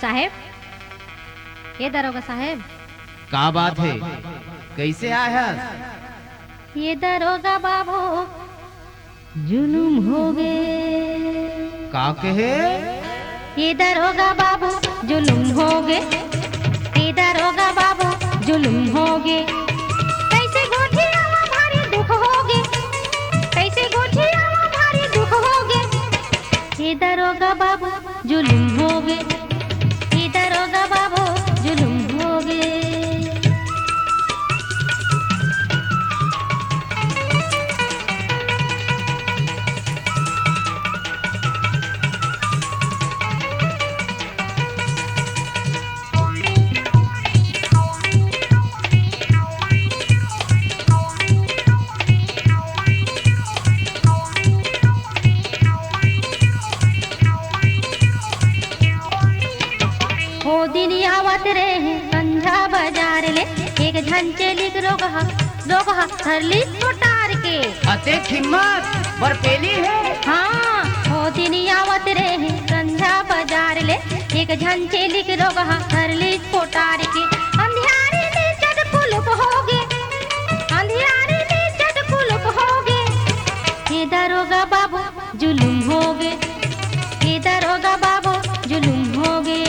साहेब, ये दरोगा साहेब, का बात है? कैसे आया? ये दरोगा बाबू जुलूम हो गए। का कहे? ये दरोगा बाबू जुलूम हो गए। ये दरोगा बाबू जुलूम हो गए। कैसे गोठियावा भारी दुख हो गए। कैसे गोठियावा भारी दुख हो गए। ये दरोगा बाबू जुलूम हो गए। ये दरोगा बाबू जुलूम हो गए। वो दिन आवत रहे संझा बाजार ले, एक झंचेलिक रोगहा धरली उतार के। अते हिम्मत बरपेली है। हाँ, वो दिन आवत रहे संझा बाजार ले, एक झंचेलिक रोगहा धरली उतार के। अंधियारे में जद कुलुप हो गे। अंधियारे में जद कुलुप हो गे। ये दरोगा बाबू जुलूम हो गे। ये दरोगा बाबू जुलूम हो गे।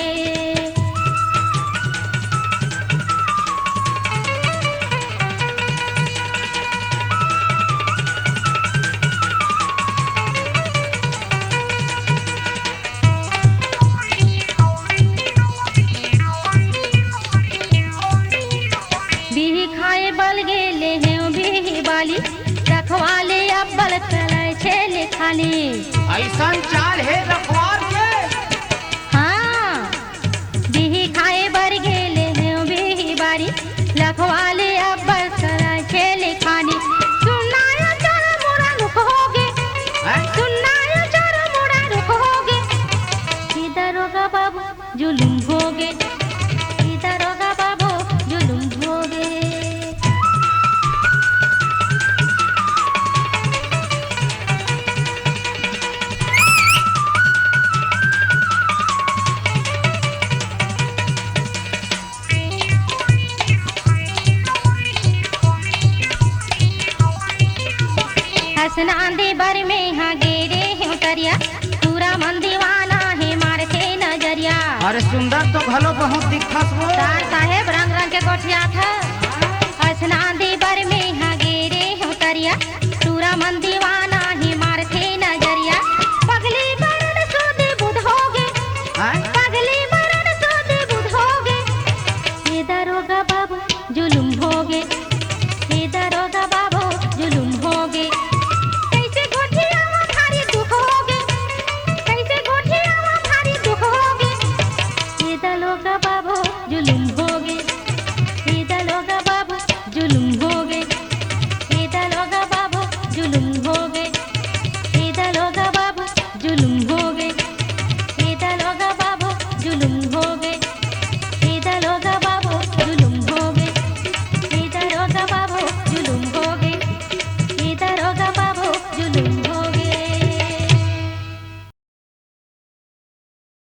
बिही खाए बल गेले हैं बिही बाली, रखवाले अब्बल चलाए छेले खाली। ऐसा चाल है रखवार के। हाँ, बिही खाए बर गेले हैं बिही बारी, रखवाले अब्बल चलाए छेले खाली। सुनायो चोर मोरा रुक होगे। सुनायो चोर मोरा रुक होगे। ये दरोगा बाबू जुलूम होगे। ये दरोगा बाबू जुलूम होगे। हसन आंधी बर में हाँ गेरे हैं उतरिया, पूरा मन दीवाना है मार के नजरिया। अरे सुंदर तो भलो बहुत दिखत हो। सार साहेब रंग रंग के गोठिया था। हसन आंधी बर में